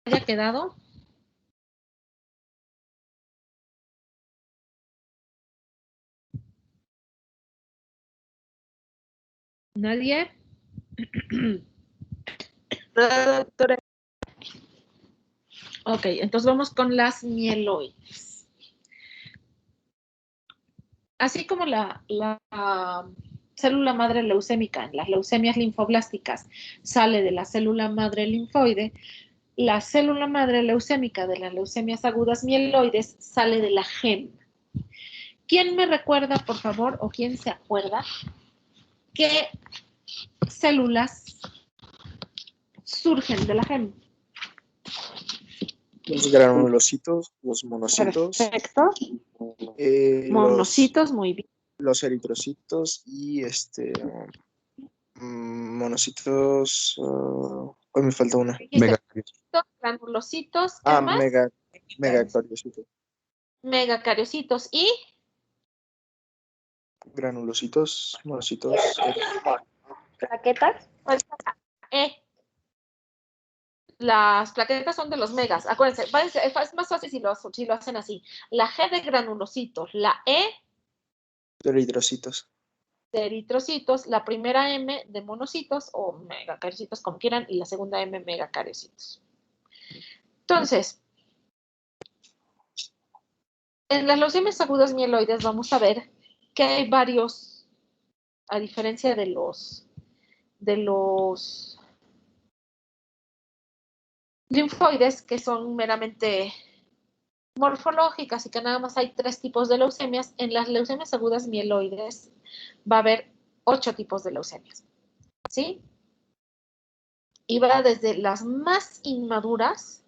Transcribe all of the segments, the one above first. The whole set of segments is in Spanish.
haya quedado? ¿Nadie? Doctora. Ok, entonces vamos con las mieloides. Así como la célula madre leucémica en las leucemias linfoblásticas sale de la célula madre linfoide, la célula madre leucémica de las leucemias agudas mieloides sale de la GEM. ¿Quién me recuerda, por favor, o quién se acuerda qué células surgen de la GEM? Los granulocitos, los monocitos. Perfecto. Monocitos, muy bien. Los eritrocitos y monocitos. Hoy me falta una. Granulocitos, ¿qué más? Megacariocitos. Megacariocitos y Granulocitos, monocitos. ¿Plaquetas? Las plaquetas son de los megas. Acuérdense, es más fácil si lo hacen así. La G de granulocitos, la E De eritrocitos. de eritrocitos, la primera M de monocitos o megacariocitos, como quieran, y la segunda M megacariocitos. Entonces, en las leucemias agudas mieloides vamos a ver que hay varios, a diferencia de los linfoides, que son meramente morfológicas y que nada más hay 3 tipos de leucemias. En las leucemias agudas mieloides va a haber 8 tipos de leucemias, ¿sí? Y va desde las más inmaduras,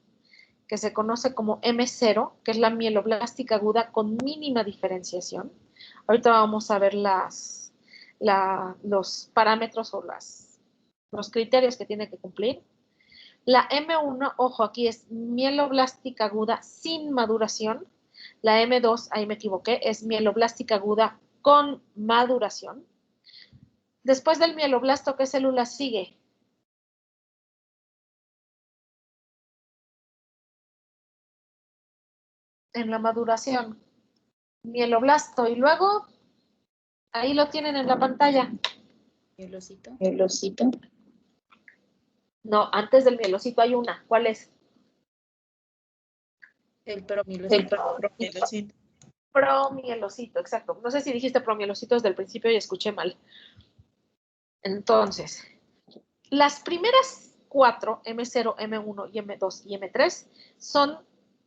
que se conoce como M0, que es la mieloblástica aguda con mínima diferenciación. Ahorita vamos a ver los parámetros o los criterios que tiene que cumplir. La M1, ojo, aquí es mieloblástica aguda sin maduración. La M2, ahí me equivoqué, es mieloblástica aguda con maduración. Después del mieloblasto, ¿qué célula sigue? En la maduración. Mieloblasto. Y luego, ahí lo tienen en la pantalla. Mielocito. No, antes del mielocito hay una. ¿Cuál es? El promielocito. Promielocito, exacto. No sé si dijiste promielocito desde el principio y escuché mal. Entonces, las primeras 4, M0, M1 y M2 y M3, son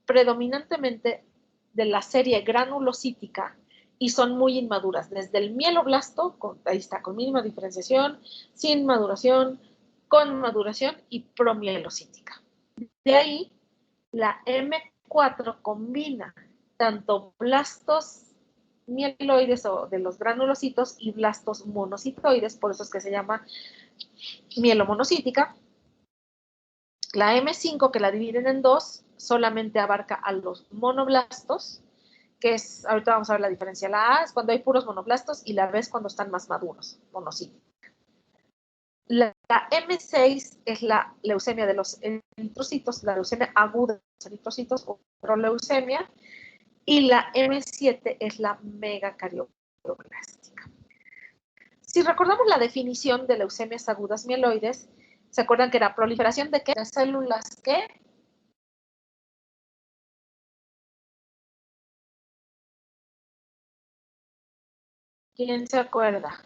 predominantemente de la serie granulocítica y son muy inmaduras. Desde el mieloblasto, ahí está, con mínima diferenciación, sin maduración, con maduración y promielocítica. De ahí, la M4 combina tanto blastos mieloides o de los granulocitos y blastos monocitoides, por eso es que se llama mielomonocítica. La M5, que la dividen en dos, solamente abarca a los monoblastos, que es, ahorita vamos a ver la diferencia. La A es cuando hay puros monoblastos y la B es cuando están más maduros, monocítica. La M6 es la leucemia de los eritrocitos, la leucemia aguda de los eritrocitos o proleucemia, y la M7 es la megacarioblastica. Si recordamos la definición de leucemias agudas mieloides, ¿se acuerdan que era proliferación de qué? De células ¿qué? ¿Quién se acuerda?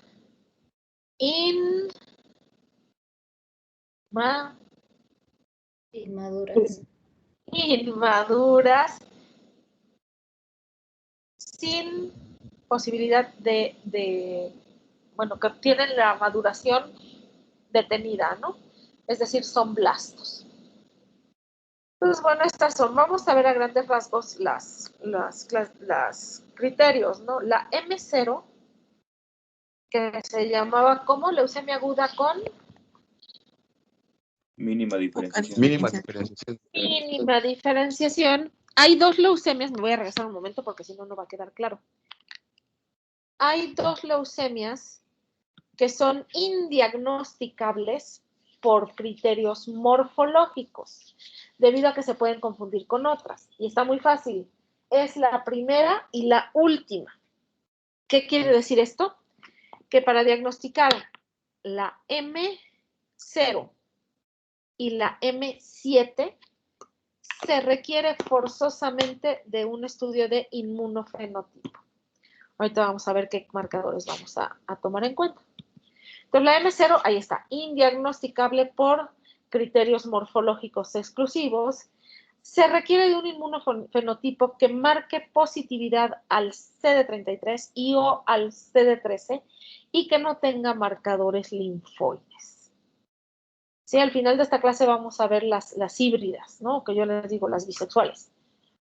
Inmaduras sin posibilidad bueno, que tienen la maduración detenida, ¿no? Es decir, son blastos. Entonces, bueno, estas son, vamos a ver a grandes rasgos las criterios, ¿no? La M0, que se llamaba como leucemia aguda con Mínima diferenciación. mínima diferenciación. Hay dos leucemias, me voy a regresar un momento porque si no, no va a quedar claro. Hay dos leucemias que son indiagnosticables por criterios morfológicos, debido a que se pueden confundir con otras. Y está muy fácil. Es la primera y la última. ¿Qué quiere decir esto? Que para diagnosticar la M0 y la M7 se requiere forzosamente de un estudio de inmunofenotipo. Ahorita vamos a ver qué marcadores vamos a tomar en cuenta. Entonces, la M0, ahí está, indiagnosticable por criterios morfológicos exclusivos. Se requiere de un inmunofenotipo que marque positividad al CD33 y o al CD13 y que no tenga marcadores linfoides. Sí, al final de esta clase vamos a ver las híbridas, ¿no? Que yo les digo, las bisexuales,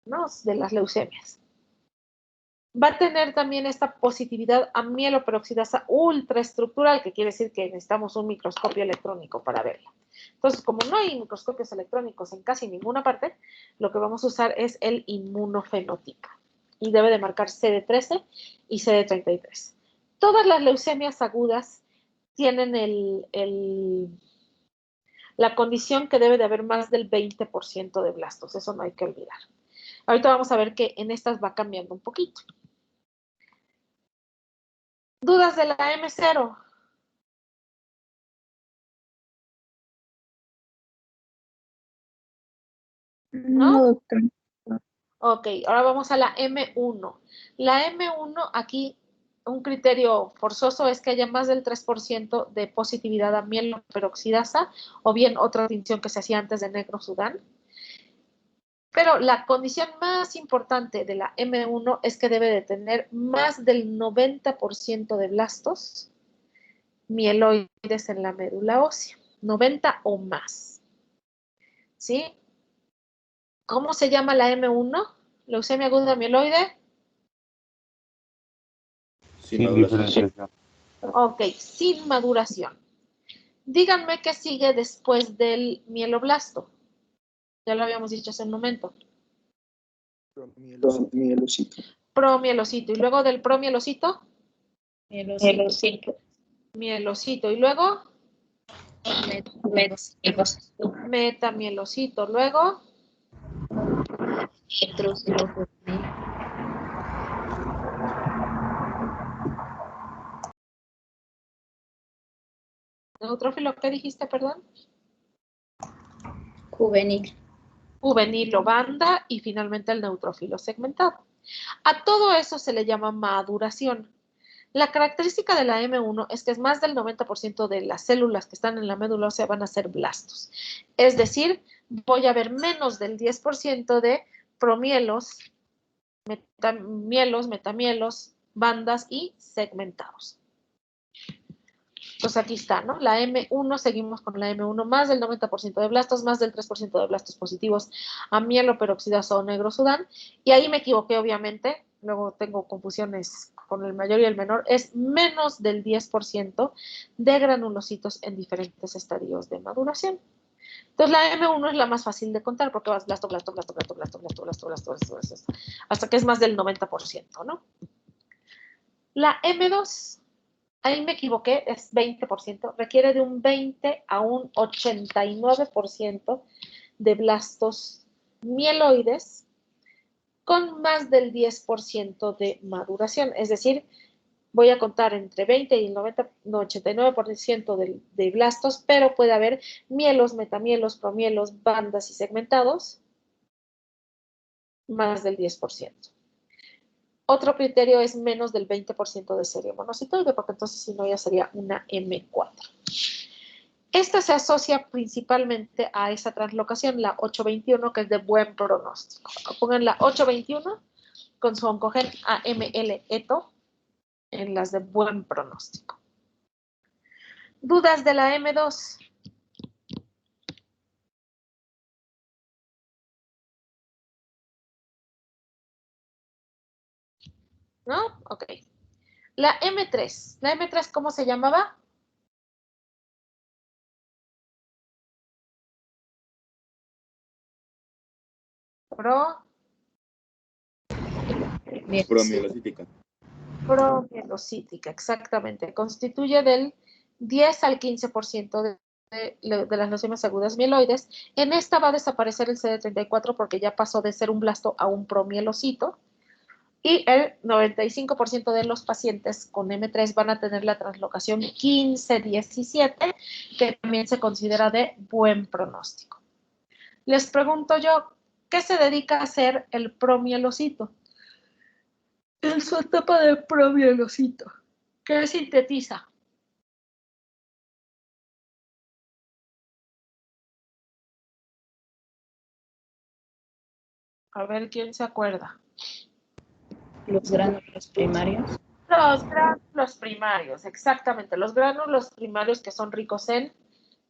¿no? De las leucemias. Va a tener también esta positividad a mieloperoxidasa ultraestructural, que quiere decir que necesitamos un microscopio electrónico para verla. Entonces, como no hay microscopios electrónicos en casi ninguna parte, lo que vamos a usar es el inmunofenotipo. Y debe de marcar CD13 y CD33. Todas las leucemias agudas tienen la condición que debe de haber más del 20% de blastos. Eso no hay que olvidar. Ahorita vamos a ver que en estas va cambiando un poquito. ¿Dudas de la M0? No, doctor. Ok, ahora vamos a la M1. La M1, aquí un criterio forzoso es que haya más del 3% de positividad a mieloperoxidasa o bien otra distinción que se hacía antes de negro Sudán. Pero la condición más importante de la M1 es que debe de tener más del 90% de blastos mieloides en la médula ósea. 90 o más. ¿Sí? ¿Cómo se llama la M1? Leucemia aguda mieloide. Sin diferenciación. Ok, sin maduración. Díganme qué sigue después del mieloblasto. Ya lo habíamos dicho hace un momento. Mielocito. Promielocito. Y luego del promielocito, Mielocito. mielocito. Y luego, metamielocito. Luego, Heterocito. neutrófilo, ¿qué dijiste, perdón? Juvenil. Juvenil o banda y finalmente el neutrófilo segmentado. A todo eso se le llama maduración. La característica de la M1 es que es más del 90% de las células que están en la médula ósea van a ser blastos. Es decir, voy a ver menos del 10% de promielos, metamielos, bandas y segmentados. Entonces aquí está, ¿no? La M1, seguimos con la M1, más del 90% de blastos, más del 3% de blastos positivos a mieloperoxidasa o negro Sudán. Y ahí me equivoqué, obviamente. Luego tengo confusiones con el mayor y el menor. Es menos del 10% de granulocitos en diferentes estadios de maduración. Entonces la M1 es la más fácil de contar porque vas blasto, hasta que es más del 90%, ¿no? La M2, ahí me equivoqué, es 20%, requiere de un 20 a un 89% de blastos mieloides con más del 10% de maduración, es decir, voy a contar entre 20 y el 89% de blastos, pero puede haber mielos, metamielos, promielos, bandas y segmentados, más del 10%. Otro criterio es menos del 20% de serie monocitoide, porque entonces si no ya sería una M4. Esta se asocia principalmente a esa translocación, la 821, que es de buen pronóstico. Pongan la 821 con su oncogen AML ETO en las de buen pronóstico. ¿Dudas de la M2? ¿No? Ok. La M3. ¿La M3 cómo se llamaba? Promielocítica. Promielocítica, exactamente. Constituye del 10 al 15% de de las leucemias agudas mieloides. En esta va a desaparecer el CD34 porque ya pasó de ser un blasto a un promielocito. Y el 95% de los pacientes con M3 van a tener la translocación 15-17, que también se considera de buen pronóstico. Les pregunto yo, ¿qué se dedica a hacer el promielocito? En su etapa de promielocito, ¿qué sintetiza? A ver quién se acuerda. Los gránulos primarios. Los gránulos primarios, exactamente. Los gránulos primarios que son ricos en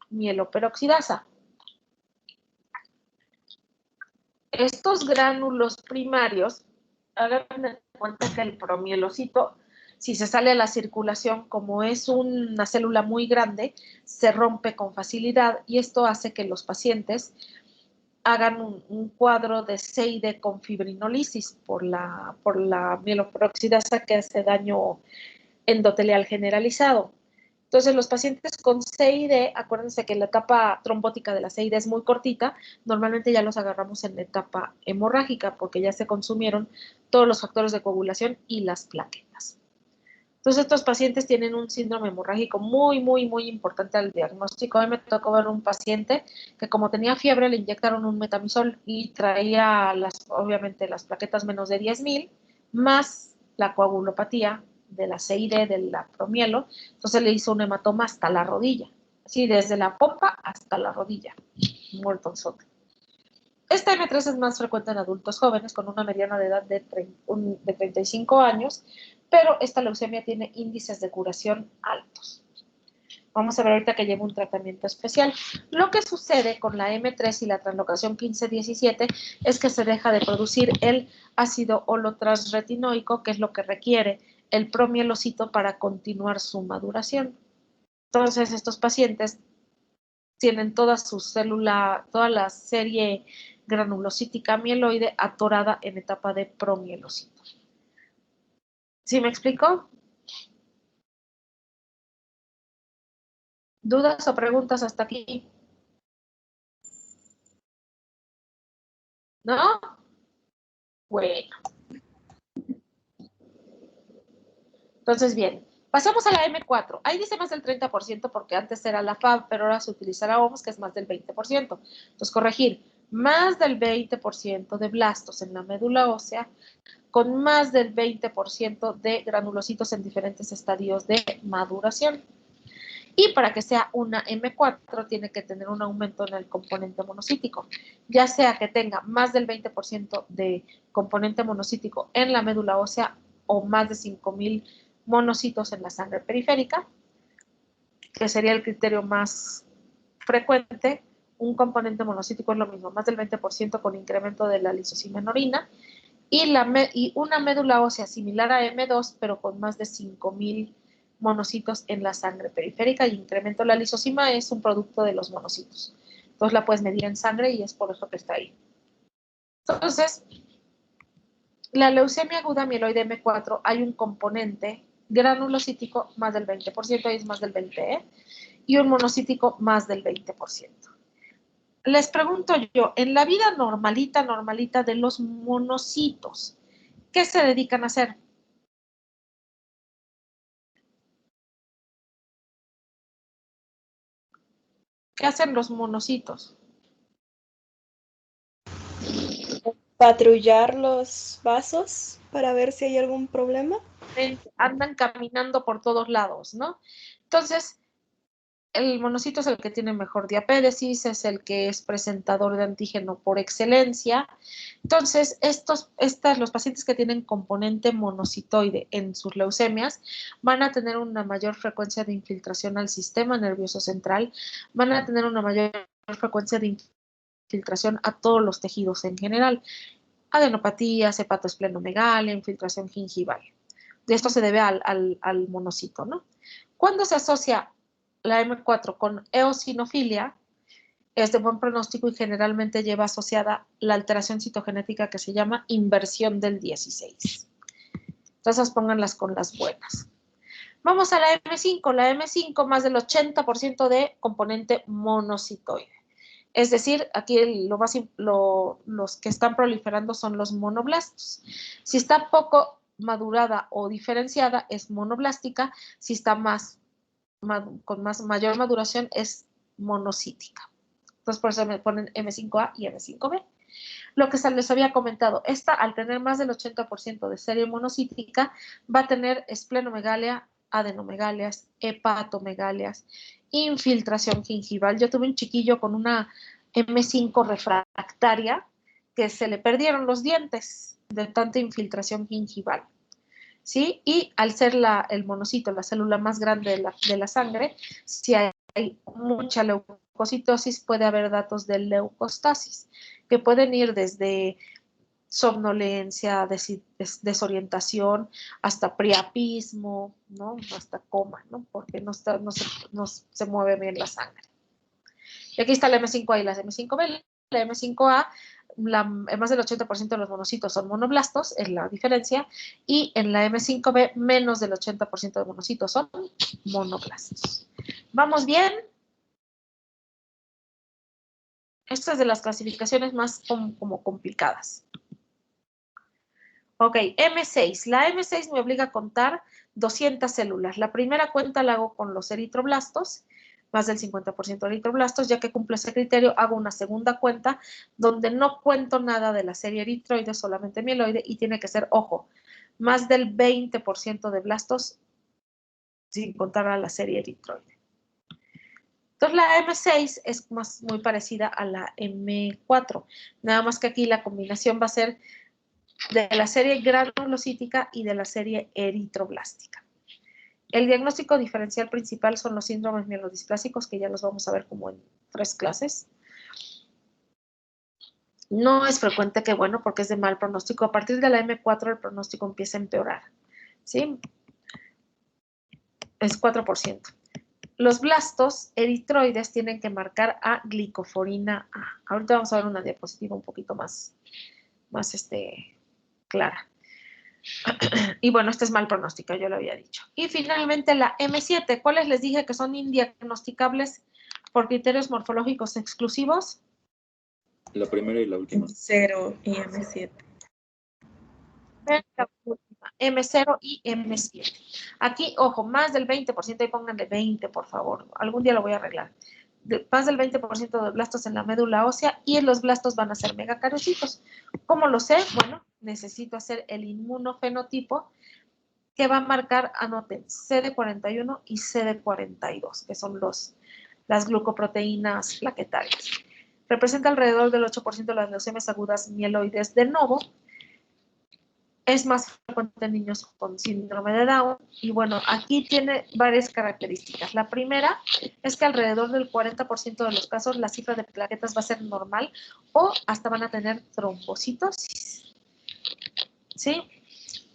mieloperoxidasa. Estos gránulos primarios, hagan de cuenta que el promielocito, si se sale a la circulación, como es una célula muy grande, se rompe con facilidad y esto hace que los pacientes hagan un cuadro de CID con fibrinolisis por la mieloperoxidasa que hace daño endotelial generalizado. Entonces, los pacientes con CID, acuérdense que la etapa trombótica de la CID es muy cortita, normalmente ya los agarramos en la etapa hemorrágica porque ya se consumieron todos los factores de coagulación y las plaquetas. Entonces, estos pacientes tienen un síndrome hemorrágico muy, muy, muy importante al diagnóstico. A mí me tocó ver un paciente que como tenía fiebre le inyectaron un metamisol y traía, obviamente, las plaquetas menos de 10,000, más la coagulopatía de la CID, de la promielo. Entonces le hizo un hematoma hasta la rodilla, así desde la pompa hasta la rodilla, muerto en sota. Esta M3 es más frecuente en adultos jóvenes con una mediana de edad de 35 años, pero esta leucemia tiene índices de curación altos. Vamos a ver ahorita que lleva un tratamiento especial. Lo que sucede con la M3 y la translocación 15-17 es que se deja de producir el ácido holotransretinoico, que es lo que requiere el promielocito para continuar su maduración. Entonces, estos pacientes tienen toda su célula, toda la serie granulocítica mieloide atorada en etapa de promielocito. ¿Sí me explico? ¿Dudas o preguntas hasta aquí? ¿No? Bueno. Entonces, bien. Pasamos a la M4. Ahí dice más del 30% porque antes era la FAB, pero ahora se utiliza la OMS, que es más del 20%. Entonces, corregir. Más del 20% de blastos en la médula ósea con más del 20% de granulocitos en diferentes estadios de maduración. Y para que sea una M4 tiene que tener un aumento en el componente monocítico, ya sea que tenga más del 20% de componente monocítico en la médula ósea o más de 5,000 monocitos en la sangre periférica, que sería el criterio más frecuente. Un componente monocítico es lo mismo, más del 20% con incremento de la lisosima en orina, y una médula ósea similar a M2, pero con más de 5,000 monocitos en la sangre periférica, y incremento de la lisosima es un producto de los monocitos. Entonces la puedes medir en sangre y es por eso que está ahí. Entonces, la leucemia aguda mieloide M4 hay un componente granulocítico más del 20%, ahí es más del 20%, y un monocítico más del 20%. Les pregunto yo, en la vida normalita de los monocitos, ¿qué se dedican a hacer? ¿Qué hacen los monocitos? Patrullar los vasos para ver si hay algún problema. Andan caminando por todos lados, ¿no? Entonces, el monocito es el que tiene mejor diapédesis, es el que es presentador de antígeno por excelencia. Entonces, los pacientes que tienen componente monocitoide en sus leucemias van a tener una mayor frecuencia de infiltración al sistema nervioso central, van a tener una mayor frecuencia de infiltración a todos los tejidos en general, adenopatías, hepatoesplenomegalia, infiltración gingival. De esto se debe al monocito, ¿no? Cuando se asocia la M4 con eosinofilia, es de buen pronóstico y generalmente lleva asociada la alteración citogenética que se llama inversión del 16. Entonces pónganlas con las buenas. Vamos a la M5. La M5 más del 80% de componente monocitoide. Es decir, aquí los que están proliferando son los monoblastos. Si está poco madurada o diferenciada, es monoblástica. Si está con mayor maduración, es monocítica. Entonces, por eso me ponen M5A y M5B. Lo que les había comentado, esta al tener más del 80% de serie monocítica, va a tener esplenomegalia, adenomegalias, hepatomegalias, infiltración gingival. Yo tuve un chiquillo con una M5 refractaria que se le perdieron los dientes de tanta infiltración gingival. ¿Sí? Y al ser el monocito, la célula más grande de la sangre, si hay mucha leucocitosis, puede haber datos de leucostasis, que pueden ir desde somnolencia, desorientación, hasta priapismo, ¿no? Hasta coma, ¿no? Porque no se mueve bien la sangre. Y aquí está la M5A y la M5B. La M5A, más del 80% de los monocitos son monoblastos, es la diferencia, y en la M5B menos del 80% de monocitos son monoblastos. ¿Vamos bien? Esta es de las clasificaciones más como complicadas. Ok, M6. La M6 me obliga a contar 200 células. La primera cuenta la hago con los eritroblastos, más del 50% de eritroblastos. Ya que cumple ese criterio, hago una segunda cuenta donde no cuento nada de la serie eritroide, solamente mieloide, y tiene que ser, ojo, más del 20% de blastos sin contar a la serie eritroide. Entonces la M6 es muy parecida a la M4, nada más que aquí la combinación va a ser de la serie granulocítica y de la serie eritroblástica. El diagnóstico diferencial principal son los síndromes mielodisplásicos, que ya los vamos a ver como en 3 clases. No es frecuente, que bueno, porque es de mal pronóstico. A partir de la M4 el pronóstico empieza a empeorar, ¿sí? Es 4%. Los blastos eritroides tienen que marcar a glicoforina A. Ahorita vamos a ver una diapositiva un poquito más clara. Y bueno, este es mal pronóstico, yo lo había dicho. Y finalmente la M7, ¿cuáles les dije que son indiagnosticables por criterios morfológicos exclusivos? La primera y la última. 0 y M7. La última, M0 y M7. Aquí, ojo, más del 20%, y pónganle 20, por favor. Algún día lo voy a arreglar. Más del 20% de blastos en la médula ósea, y los blastos van a ser megacariocitos. ¿Cómo lo sé? Bueno, necesito hacer el inmunofenotipo, que va a marcar, anoten, CD41 y CD42, que son las glucoproteínas plaquetarias. Representa alrededor del 8% de las leucemias agudas mieloides de novo. Es más frecuente en niños con síndrome de Down. Y bueno, aquí tiene varias características. La primera es que alrededor del 40% de los casos la cifra de plaquetas va a ser normal, o hasta van a tener trombocitosis. ¿Sí?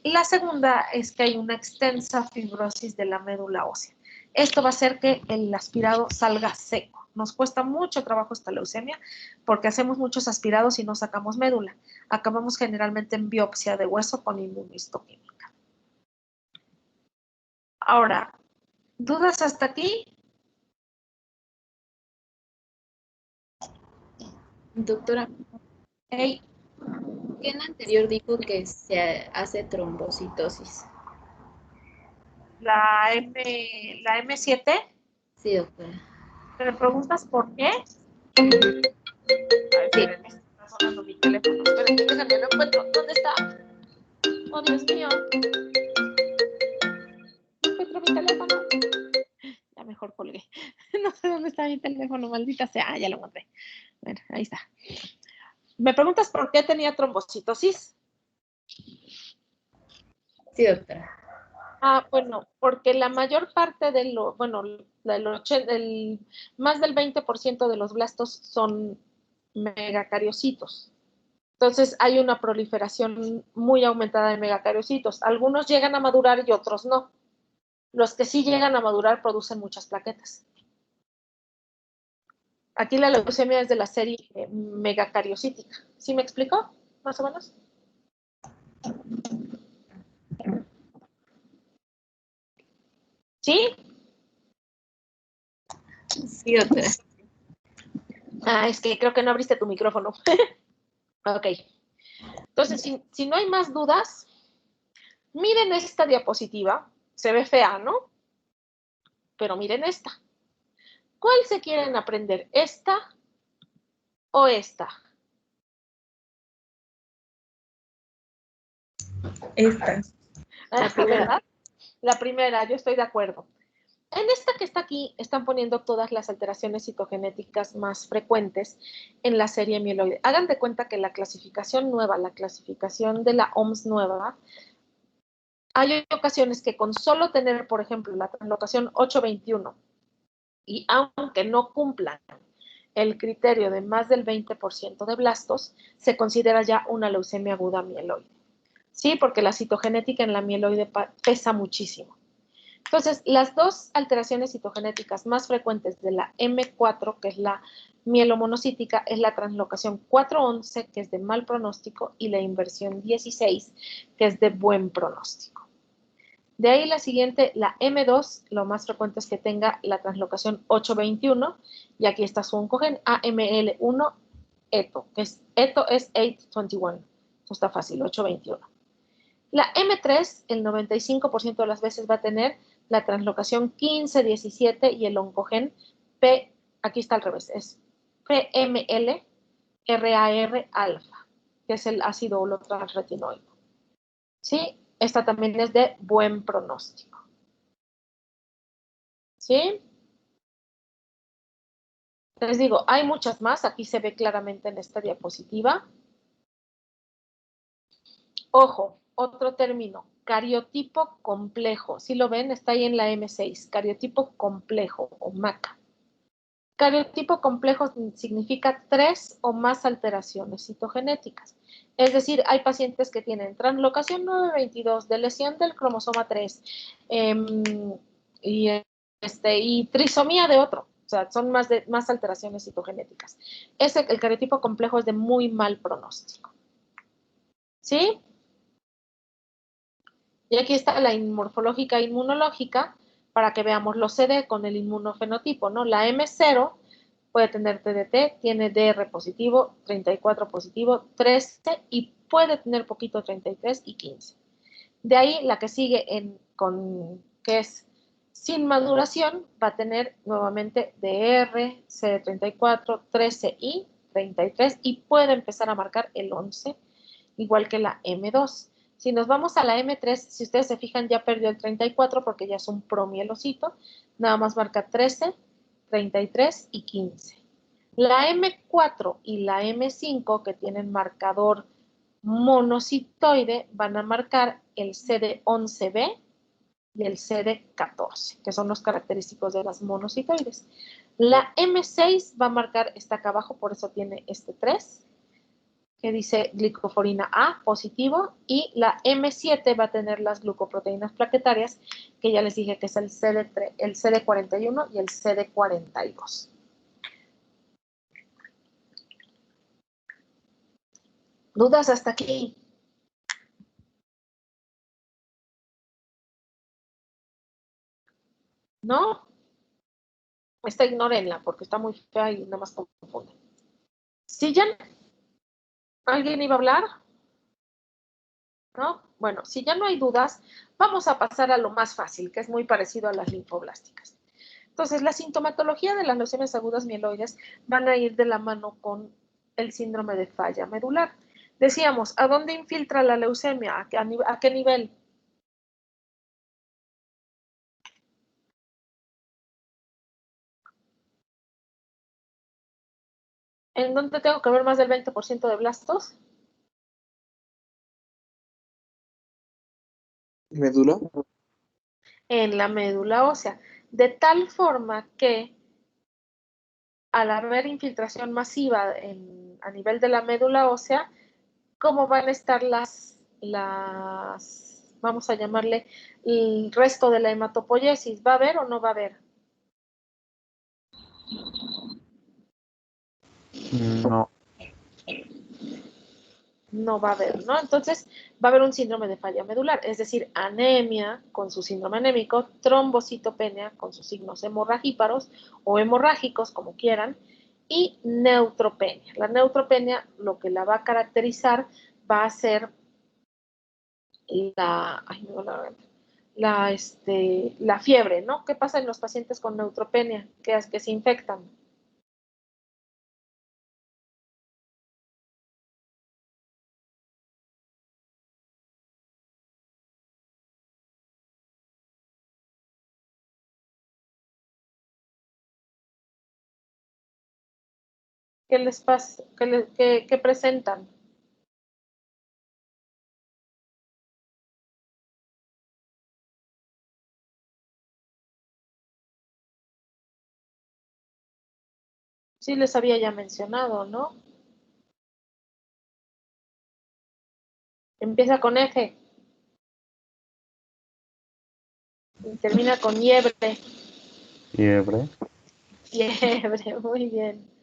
La segunda es que hay una extensa fibrosis de la médula ósea. Esto va a hacer que el aspirado salga seco. Nos cuesta mucho trabajo esta leucemia porque hacemos muchos aspirados y no sacamos médula. Acabamos generalmente en biopsia de hueso con inmunohistoquímica. Ahora, ¿dudas hasta aquí? Doctora, Hey, ¿quién anterior dijo que se hace trombocitosis? la M7, Sí, doctora. ¿me preguntas por qué? Ay, espérenme, está sonando mi teléfono. Espérenme, déjame, lo encuentro. ¿Dónde está? Oh, Dios mío. No encuentro mi teléfono. Ya mejor colgué. No sé dónde está mi teléfono, maldita sea. Ah, ya lo encontré. Bueno, ahí está. ¿Me preguntas por qué tenía trombocitosis? Sí, doctora. Ah, bueno, porque la mayor parte más del 20% de los blastos son megacariocitos. Entonces hay una proliferación muy aumentada de megacariocitos. Algunos llegan a madurar y otros no. Los que sí llegan a madurar producen muchas plaquetas. Aquí la leucemia es de la serie megacariocítica. ¿Sí me explico? Más o menos. ¿Sí? Sí, otra. Ah, es que creo que no abriste tu micrófono. Ok. Entonces, si no hay más dudas, miren esta diapositiva. Se ve fea, ¿no? Pero miren esta. ¿Cuál se quieren aprender? ¿Esta o esta? Esta. La primera. La primera, yo estoy de acuerdo. En esta que está aquí están poniendo todas las alteraciones citogenéticas más frecuentes en la serie mieloide. Hagan de cuenta que la clasificación nueva, la clasificación de la OMS nueva, hay ocasiones que con solo tener, por ejemplo, la translocación 821, y aunque no cumplan el criterio de más del 20% de blastos, se considera ya una leucemia aguda mieloide. ¿Sí? Porque la citogenética en la mieloide pesa muchísimo. Entonces, las dos alteraciones citogenéticas más frecuentes de la M4, que es la mielomonocítica, es la translocación 411, que es de mal pronóstico, y la inversión 16, que es de buen pronóstico. De ahí la siguiente, la M2, lo más frecuente es que tenga la translocación 821, y aquí está su oncogen, AML1 ETO, que es ETO es 821. Esto está fácil, 821. La M3, el 95% de las veces va a tener la translocación 1517 y el oncogen P, aquí está al revés, es PML RAR alfa, que es el ácido holotransretinoico. ¿Sí? Esta también es de buen pronóstico. ¿Sí? Les digo, hay muchas más, aquí se ve claramente en esta diapositiva. Ojo, otro término, cariotipo complejo. Si lo ven, está ahí en la M6, cariotipo complejo o MACA. Cariotipo complejo significa 3 o más alteraciones citogenéticas. Es decir, hay pacientes que tienen translocación 922 de lesión del cromosoma 3 y trisomía de otro. O sea, son más alteraciones citogenéticas. El cariotipo complejo es de muy mal pronóstico. ¿Sí? Y aquí está la morfológica inmunológica para que veamos los CD con el inmunofenotipo, ¿no? La M0 puede tener TDT, tiene DR positivo, 34 positivo, 13 y puede tener poquito 33 y 15. De ahí la que sigue que es sin maduración va a tener nuevamente DR, CD34, 13 y 33 y puede empezar a marcar el 11, igual que la M2. Si nos vamos a la M3, si ustedes se fijan, ya perdió el 34 porque ya es un promielocito, nada más marca 13, 33 y 15. La M4 y la M5, que tienen marcador monocitoide, van a marcar el CD11B y el CD14, que son los característicos de las monocitoides. La M6 va a marcar, está acá abajo, por eso tiene este 3, que dice glicoforina A positivo, y la M7 va a tener las glucoproteínas plaquetarias, que ya les dije que es el CD41 y el CD42. ¿Dudas hasta aquí? ¿No? Esta ignórenla porque está muy fea y nada más confunde. ¿Sí, Jan? ¿Alguien iba a hablar? ¿No? Bueno, si ya no hay dudas, vamos a pasar a lo más fácil, que es muy parecido a las linfoblásticas. Entonces, la sintomatología de las leucemias agudas mieloides van a ir de la mano con el síndrome de falla medular. Decíamos, ¿a dónde infiltra la leucemia? ¿A qué nivel? ¿En dónde tengo que ver más del 20% de blastos? Médula. En la médula ósea. De tal forma que al haber infiltración masiva a nivel de la médula ósea, ¿cómo van a estar vamos a llamarle, el resto de la hematopoiesis? ¿Va a haber o no va a haber? No. no va a haber, ¿no? Entonces, va a haber un síndrome de falla medular, es decir, anemia con su síndrome anémico, trombocitopenia con sus signos hemorragíparos o hemorrágicos, como quieran, y neutropenia. La neutropenia, lo que la va a caracterizar va a ser la fiebre, ¿no? ¿Qué pasa en los pacientes con neutropenia? Que se infectan. ¿Qué les pasa? ¿Qué presentan? Sí les había ya mencionado, ¿no? Empieza con F y termina con liebre. Fiebre. Fiebre, muy bien.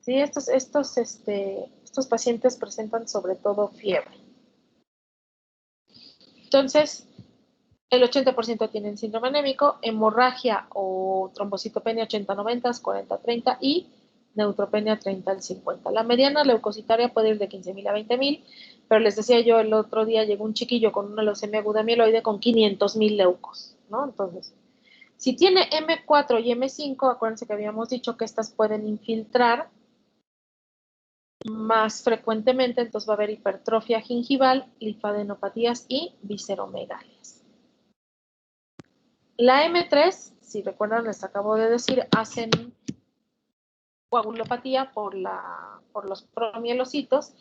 Sí, estos pacientes presentan sobre todo fiebre. Entonces, el 80% tienen síndrome anémico, hemorragia o trombocitopenia 80-90, 40-30 y neutropenia 30-50. La mediana leucocitaria puede ir de 15.000 a 20.000, pero les decía yo, el otro día llegó un chiquillo con una leucemia aguda mieloide con 500.000 leucos, ¿no? Entonces, si tiene M4 y M5, acuérdense que habíamos dicho que estas pueden infiltrar más frecuentemente, entonces va a haber hipertrofia gingival, linfadenopatías y visceromegalias. La M3, si recuerdan, les acabo de decir, hacen coagulopatía por los promielocitos.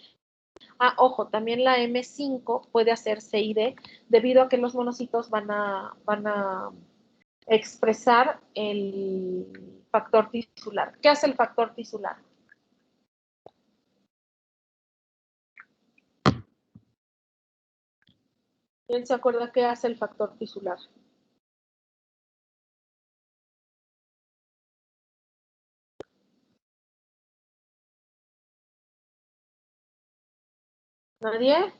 Ah, ojo, también la M5 puede hacer CID debido a que los monocitos van a expresar el factor tisular. ¿Qué hace el factor tisular? ¿Quién se acuerda qué hace el factor tisular? ¿Nadie?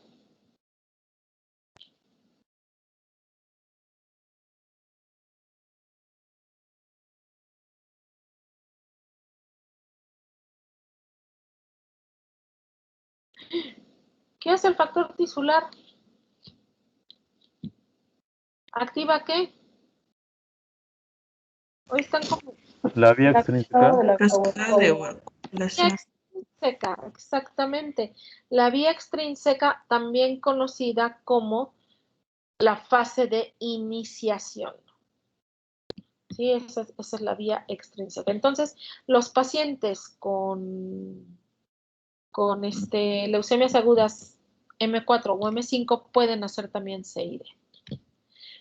¿Qué hace el factor tisular? ¿Activa qué? Hoy están como... La vía extrínseca. Cascada de coagulación. Extrínseca, exactamente. La vía extrínseca, también conocida como la fase de iniciación. Sí, esa es la vía extrínseca. Entonces, los pacientes con leucemias agudas M4 o M5 pueden hacer también CID.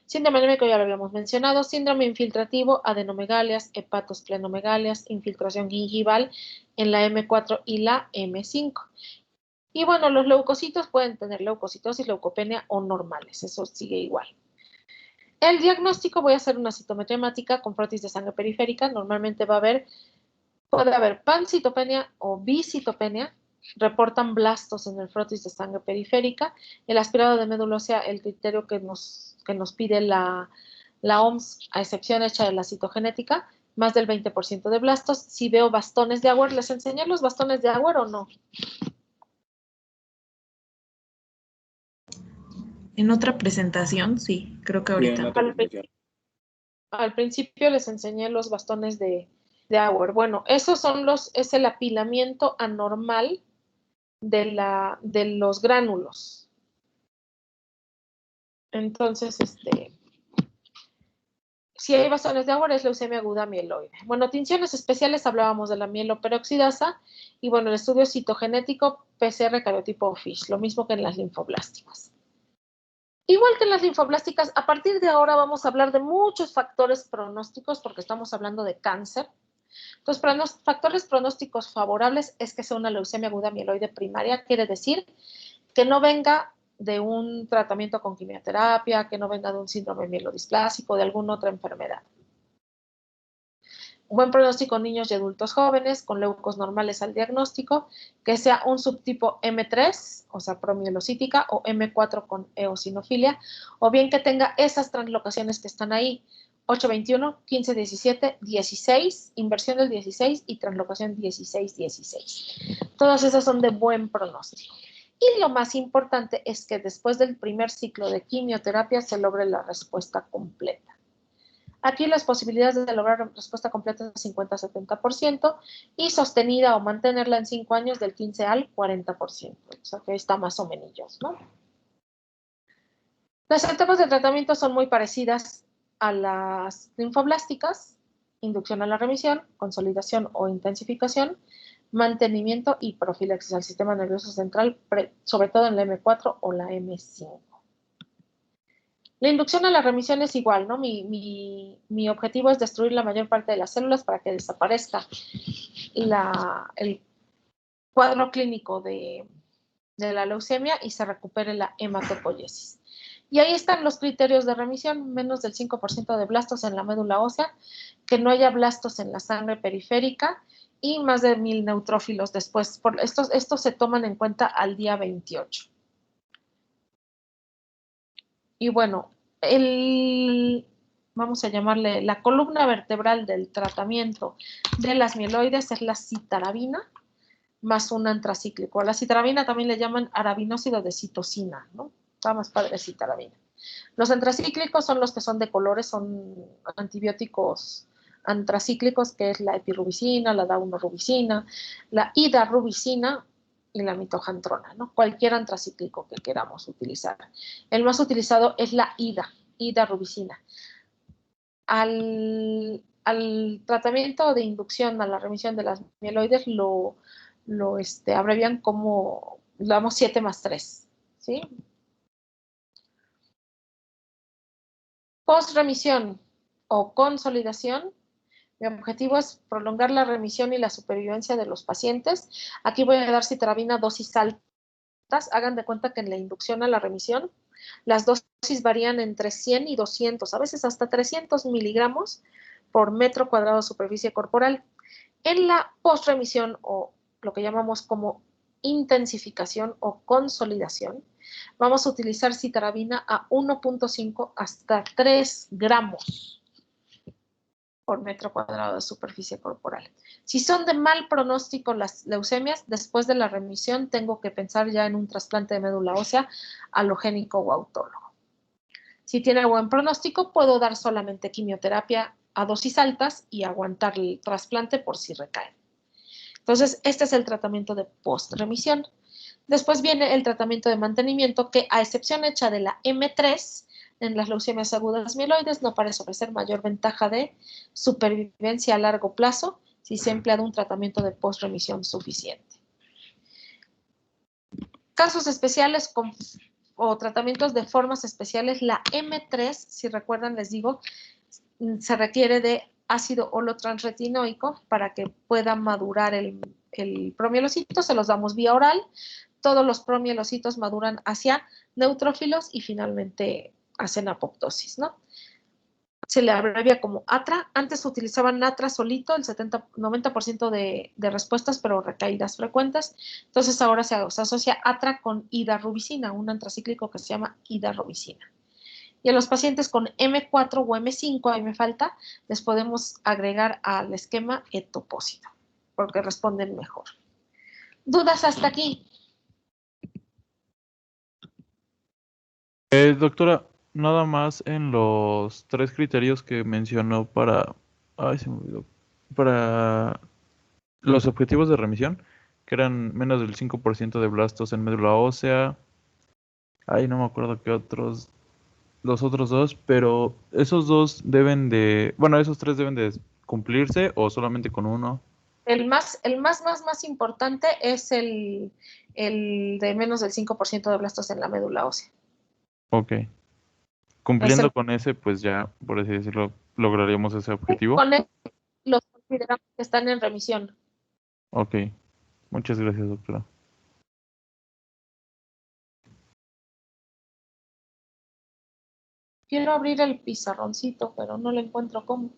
Síndrome anémico ya lo habíamos mencionado, síndrome infiltrativo, adenomegalias, hepatosplenomegalías, infiltración gingival en la M4 y la M5. Y bueno, los leucocitos pueden tener leucocitosis, leucopenia o normales, eso sigue igual. El diagnóstico, voy a hacer una citometría hemática con frotis de sangre periférica, normalmente puede haber pancitopenia o bicitopenia, reportan blastos en el frotis de sangre periférica, el aspirado de médula ósea, el criterio que nos pide la OMS, a excepción hecha de la citogenética, más del 20% de blastos. Si veo bastones de Auer, ¿les enseñé los bastones de Auer o no? En otra presentación, sí, creo que Bien, ahorita. Al principio les enseñé los bastones de Auer. Bueno, esos es el apilamiento anormal de los gránulos. Entonces, si hay bastones de Auer es leucemia aguda mieloide. Bueno, tinciones especiales, hablábamos de la mieloperoxidasa y bueno, el estudio citogenético PCR cariotipo FISH, lo mismo que en las linfoblásticas. Igual que en las linfoblásticas, a partir de ahora vamos a hablar de muchos factores pronósticos porque estamos hablando de cáncer. Entonces, factores pronósticos favorables es que sea una leucemia aguda mieloide primaria, quiere decir que no venga de un tratamiento con quimioterapia, que no venga de un síndrome mielodisplásico, de alguna otra enfermedad. Buen pronóstico en niños y adultos jóvenes con leucos normales al diagnóstico, que sea un subtipo M3, o sea, promielocítica, o M4 con eosinofilia, o bien que tenga esas translocaciones que están ahí, 821, 1517, 16, inversión del 16 y translocación 1616. Todas esas son de buen pronóstico. Y lo más importante es que después del primer ciclo de quimioterapia se logre la respuesta completa. Aquí las posibilidades de lograr respuesta completa es 50-70% y sostenida o mantenerla en 5 años del 15 al 40%. O sea que está más o menos, ¿no? Las etapas de tratamiento son muy parecidas a las linfoblásticas: inducción a la remisión, consolidación o intensificación, mantenimiento y profilaxis al sistema nervioso central, sobre todo en la M4 o la M5. La inducción a la remisión es igual, ¿no? Mi objetivo es destruir la mayor parte de las células para que desaparezca el cuadro clínico de la leucemia y se recupere la hematopoiesis. Y ahí están los criterios de remisión: menos del 5% de blastos en la médula ósea, que no haya blastos en la sangre periférica y más de 1000 neutrófilos después. Estos se toman en cuenta al día 28. Y bueno, vamos a llamarle la columna vertebral del tratamiento de las mieloides es la citarabina más un antracíclico. A la citarabina también le llaman arabinósido de citosina, ¿no? Está más padre citarabina. Los antracíclicos son los que son de colores, son antibióticos antracíclicos, que es la epirubicina, la daunorubicina, la hidarubicina y la mitojantrona, ¿no? Cualquier antracíclico que queramos utilizar. El más utilizado es la hidarubicina. Al tratamiento de inducción a la remisión de las mieloides lo abrevian como, damos 7+3, ¿sí? Post-remisión o consolidación, mi objetivo es prolongar la remisión y la supervivencia de los pacientes. Aquí voy a dar citarabina dosis altas. Hagan de cuenta que en la inducción a la remisión las dosis varían entre 100 y 200, a veces hasta 300 miligramos por metro cuadrado de superficie corporal. En la postremisión, o lo que llamamos como intensificación o consolidación, vamos a utilizar citarabina a 1.5 hasta 3 gramos por metro cuadrado de superficie corporal. Si son de mal pronóstico las leucemias, después de la remisión tengo que pensar ya en un trasplante de médula ósea alogénico o autólogo. Si tiene buen pronóstico, puedo dar solamente quimioterapia a dosis altas y aguantar el trasplante por si recae. Entonces, este es el tratamiento de post-remisión. Después viene el tratamiento de mantenimiento, que a excepción hecha de la M3, en las leucemias agudas mieloides no parece ofrecer mayor ventaja de supervivencia a largo plazo si se ha empleado un tratamiento de post-remisión suficiente. Casos especiales o tratamientos de formas especiales, la M3, si recuerdan, les digo, se requiere de ácido holotransretinoico para que pueda madurar el promielocito. Se los damos vía oral. Todos los promielocitos maduran hacia neutrófilos y finalmente hacen apoptosis, ¿no? Se le abrevia como ATRA. Antes utilizaban ATRA solito, el 90% de respuestas, pero recaídas frecuentes. Entonces ahora se asocia ATRA con hidarubicina, un antracíclico que se llama hidarubicina. Y a los pacientes con M4 o M5, ahí me falta, les podemos agregar al esquema etopósito, porque responden mejor. ¿Dudas hasta aquí? Doctora, nada más en los 3 criterios que mencionó para... Ay, se me olvidó. Para los objetivos de remisión, que eran menos del 5% de blastos en médula ósea. Ay, no me acuerdo qué otros... Los otros 2, pero esos 2 deben de... Bueno, esos 3 deben de cumplirse o solamente con uno. El más importante es el de menos del 5% de blastos en la médula ósea. Ok. Cumpliendo con ese, pues ya, por así decirlo, lograríamos ese objetivo. Con él los consideramos que están en remisión. Ok. Muchas gracias, doctora. Quiero abrir el pizarroncito, pero no lo encuentro cómo.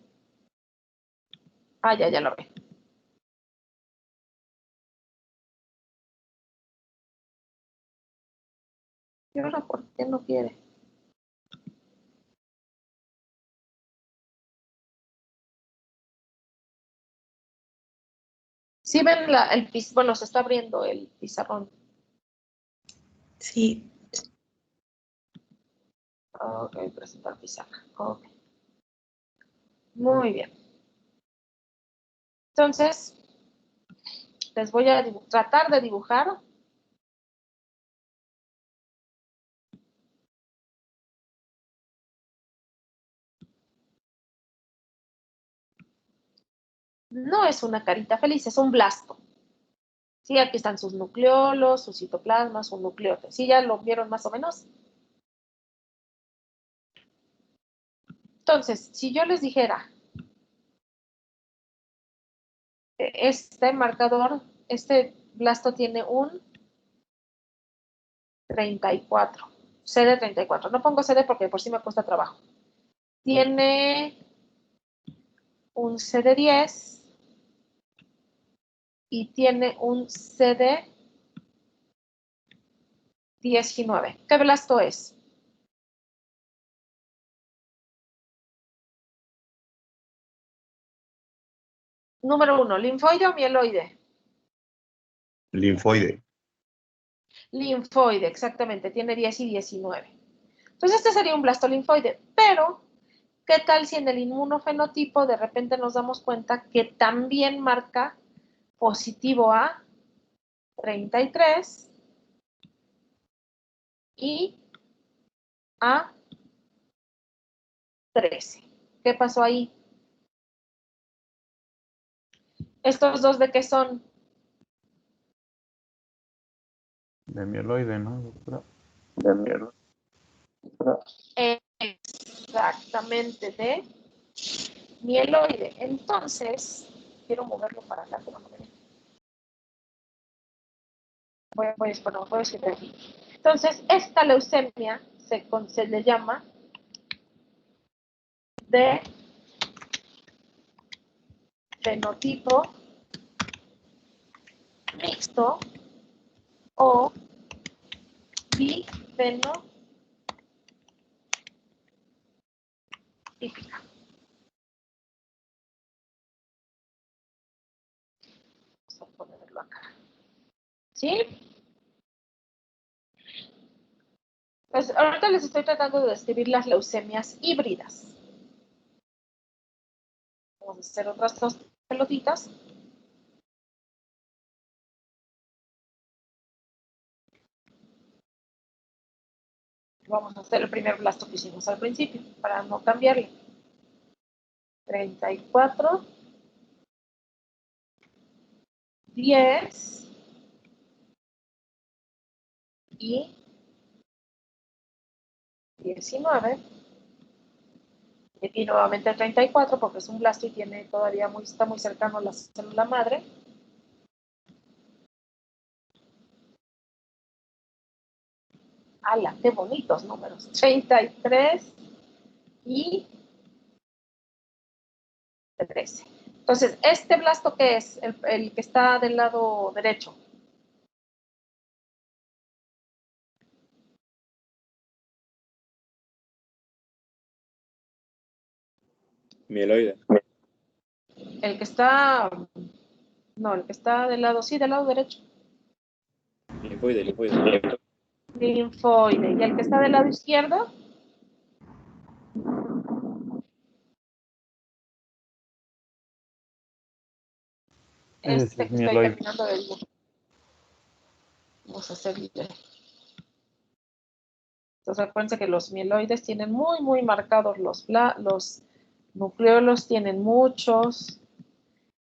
Ah, ya lo vi. ¿Y ahora por qué no quiere? Sí ven bueno, se está abriendo el pizarrón. Sí. Ok, presentar pizarra. Ok. Muy bien. Entonces, les voy a tratar de dibujar. No es una carita feliz, es un blasto. Sí, aquí están sus nucleolos, sus citoplasmas, su nucleote. ¿Sí ya lo vieron más o menos? Entonces, si yo les dijera, este marcador, este blasto tiene un 34, CD 34. No pongo CD porque por sí me cuesta trabajo. Tiene un CD10 y tiene un CD19. ¿Qué blasto es? Número 1, ¿linfoide o mieloide? Linfoide. Linfoide, exactamente, tiene 10 y 19. Entonces este sería un blasto linfoide, pero ¿qué tal si en el inmunofenotipo de repente nos damos cuenta que también marca positivo a 33 y a 13? ¿Qué pasó ahí? ¿Estos dos de qué son? De mieloide, ¿no, doctora? De mierda. Exactamente, de mieloide. Entonces, quiero moverlo para acá, pero no me deja. Voy a escribir aquí. Entonces, esta leucemia se le llama de fenotipo mixto o bifenotípica. Vamos a ponerlo acá. ¿Sí? Pues ahorita les estoy tratando de describir las leucemias híbridas. Vamos a hacer otras dos pelotitas. Vamos a hacer el primer blasto que hicimos al principio, para no cambiarle. 34, 10 y 19. Y aquí nuevamente 34 porque es un blasto y tiene todavía está muy cercano a la célula madre. ¡Hala! ¡Qué bonitos números! 33 y 13. Entonces, ¿este blasto qué es? El que está del lado derecho. Mieloide. El que está... No, el que está del lado... Sí, del lado derecho. Linfoide. Linfoide. ¿Y el que está del lado izquierdo? Ese Este es que estoy mieloide. terminando de dibujar. Vamos a hacerle. Entonces, acuérdense que los mieloides tienen muy marcados los nucleolos, tienen muchos.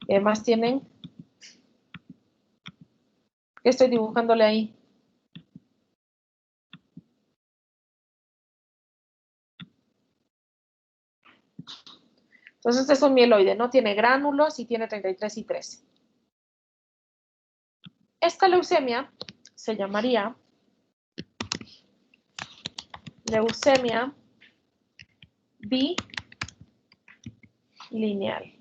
Y además tienen... ¿Qué estoy dibujándole ahí? Entonces, este es un mieloide, ¿no? Tiene gránulos y tiene 33 y 13. Esta leucemia se llamaría leucemia bilineal.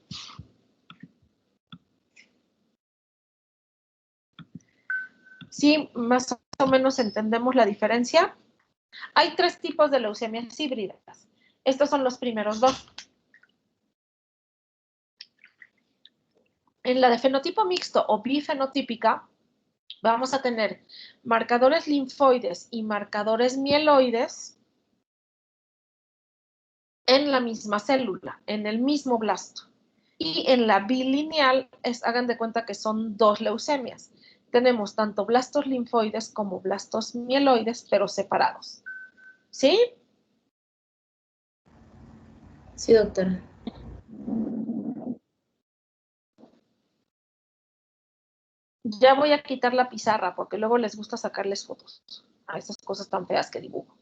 Sí, más o menos entendemos la diferencia. Hay 3 tipos de leucemias híbridas. Estos son los primeros 2. En la de fenotipo mixto o bifenotípica, vamos a tener marcadores linfoides y marcadores mieloides en la misma célula, en el mismo blasto. Y en la bilineal, hagan de cuenta que son 2 leucemias. Tenemos tanto blastos linfoides como blastos mieloides, pero separados. ¿Sí? Sí, doctora. Ya voy a quitar la pizarra porque luego les gusta sacarles fotos a esas cosas tan feas que dibujo.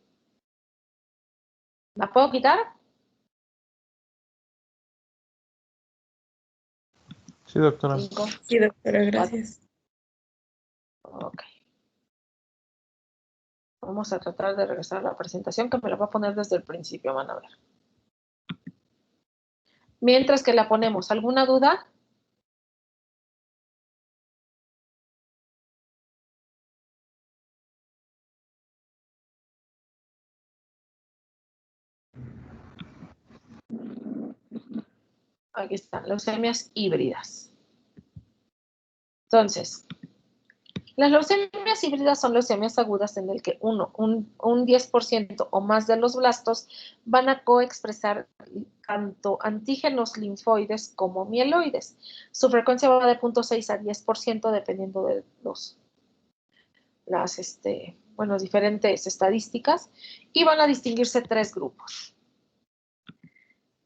¿La puedo quitar? Sí, doctora. 5. Sí, doctora, gracias. Ok. Vamos a tratar de regresar a la presentación que me la va a poner desde el principio, van a ver. Mientras que la ponemos, ¿alguna duda? Aquí están, leucemias híbridas. Entonces, las leucemias híbridas son leucemias agudas en el que un 10% o más de los blastos van a coexpresar tanto antígenos linfoides como mieloides. Su frecuencia va de 0.6 a 10% dependiendo de las diferentes estadísticas, y van a distinguirse 3 grupos.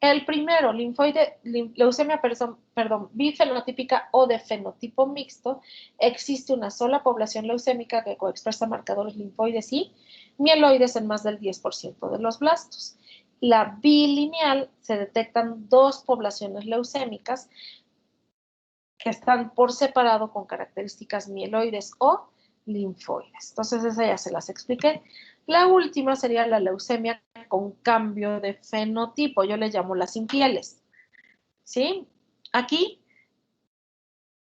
El primero, leucemia bifenotípica o de fenotipo mixto, existe una sola población leucémica que coexpresa marcadores linfoides y mieloides en más del 10% de los blastos. La bilineal, se detectan 2 poblaciones leucémicas que están por separado con características mieloides o linfoides. Entonces, esa ya se las expliqué. La última sería la leucemia con cambio de fenotipo. Yo le llamo las sin pieles. ¿Sí? Aquí,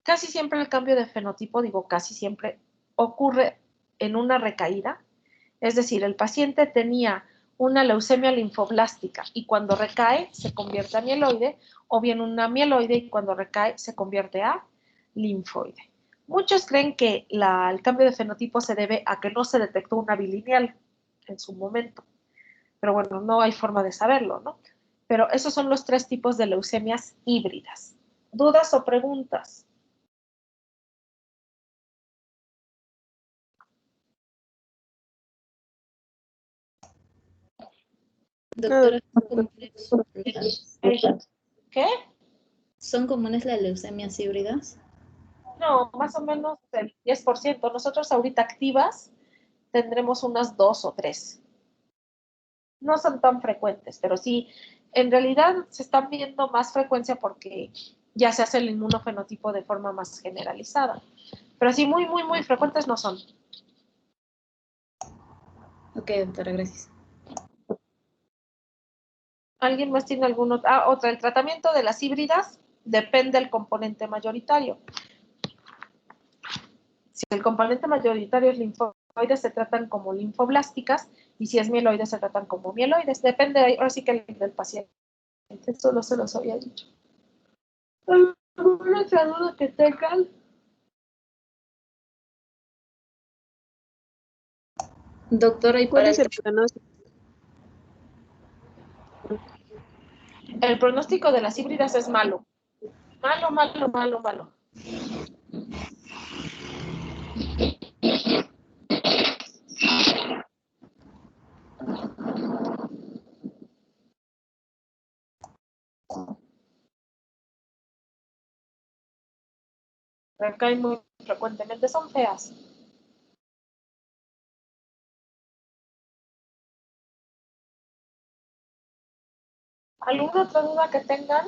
casi siempre el cambio de fenotipo, digo casi siempre, ocurre en una recaída. Es decir, el paciente tenía una leucemia linfoblástica y cuando recae se convierte a mieloide, o bien una mieloide y cuando recae se convierte a linfoide. Muchos creen que el cambio de fenotipo se debe a que no se detectó una bilineal en su momento, pero bueno, no hay forma de saberlo, ¿no? Pero esos son los 3 tipos de leucemias híbridas. ¿Dudas o preguntas? Doctora, ¿Qué? ¿son comunes las leucemias híbridas? No, más o menos el 10%. Nosotros ahorita activas tendremos unas 2 o 3. No son tan frecuentes, pero sí, en realidad se están viendo más frecuencia porque ya se hace el inmunofenotipo de forma más generalizada. Pero así muy, muy, muy frecuentes no son. Ok, doctora, gracias. ¿Alguien más tiene algún otro? Otra, el tratamiento de las híbridas depende del componente mayoritario. Si el componente mayoritario es linfoides, se tratan como linfoblásticas, y si es mieloides, se tratan como mieloides. Depende, ahora sí que del paciente. Eso no se los había dicho. ¿Alguna otra duda que tengan? Doctora, ¿y ¿Cuál para es el pronóstico? El pronóstico de las híbridas es malo. Malo, malo, malo, malo. Recaen muy frecuentemente, son feas. ¿Alguna otra duda que tengan?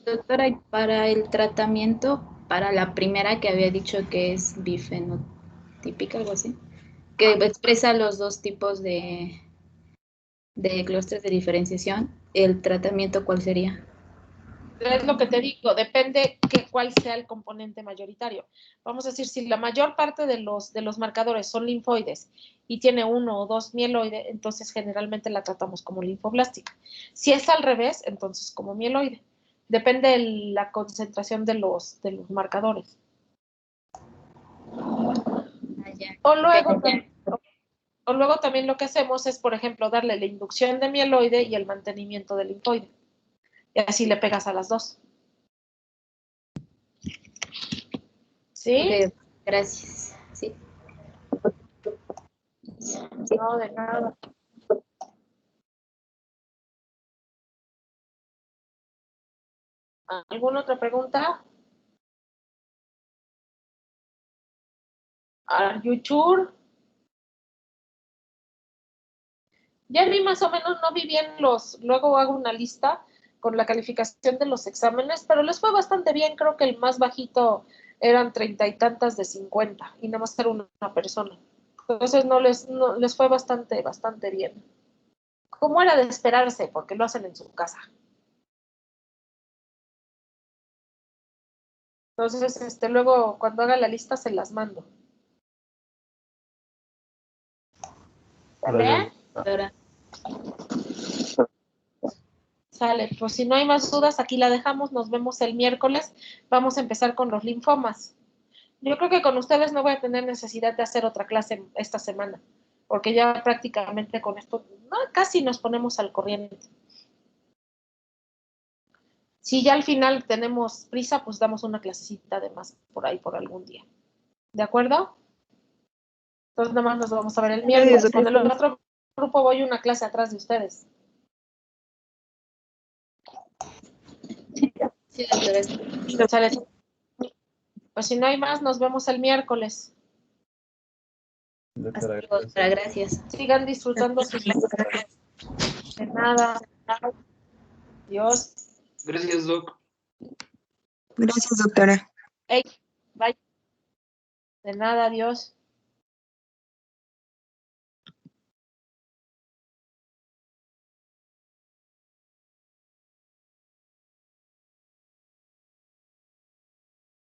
Doctora, ¿y para el tratamiento, para la primera que había dicho que es bifenotípica, algo así, que expresa los 2 tipos de clústeres de diferenciación, ¿el tratamiento cuál sería? Es lo que te digo, depende cuál sea el componente mayoritario. Vamos a decir, si la mayor parte de los marcadores son linfoides y tiene 1 o 2 mieloide, entonces generalmente la tratamos como linfoblástica. Si es al revés, entonces como mieloide. Depende de la concentración de los marcadores. O luego también lo que hacemos es, por ejemplo, darle la inducción de mieloide y el mantenimiento del linfoide. Y así le pegas a las dos. ¿Sí? Ok, gracias. Sí. No, de nada. ¿Alguna otra pregunta? ¿Are you sure? Ya vi más o menos, no vi bien luego hago una lista con la calificación de los exámenes, pero les fue bastante bien, creo que el más bajito eran 30 y tantas de 50 y nada más era una persona. Entonces no les fue bastante bien. Como era de esperarse, porque lo hacen en su casa. Entonces, luego cuando haga la lista se las mando. ¿Sale? Ahora, Sale, pues si no hay más dudas, aquí la dejamos, nos vemos el miércoles. Vamos a empezar con los linfomas. Yo creo que con ustedes no voy a tener necesidad de hacer otra clase esta semana, porque ya prácticamente con esto casi nos ponemos al corriente. Si ya al final tenemos prisa, pues damos una clasecita de más por ahí por algún día. ¿De acuerdo? Entonces nada más nos vamos a ver el miércoles. Con el otro grupo voy una clase atrás de ustedes. sí, doctora. Sale. Pues si no hay más, nos vemos el miércoles. Hasta luego, doctora, gracias. Sigan disfrutando sus... De nada. Adiós. Gracias, Doc. Gracias, doctora. Hey, bye. De nada, adiós.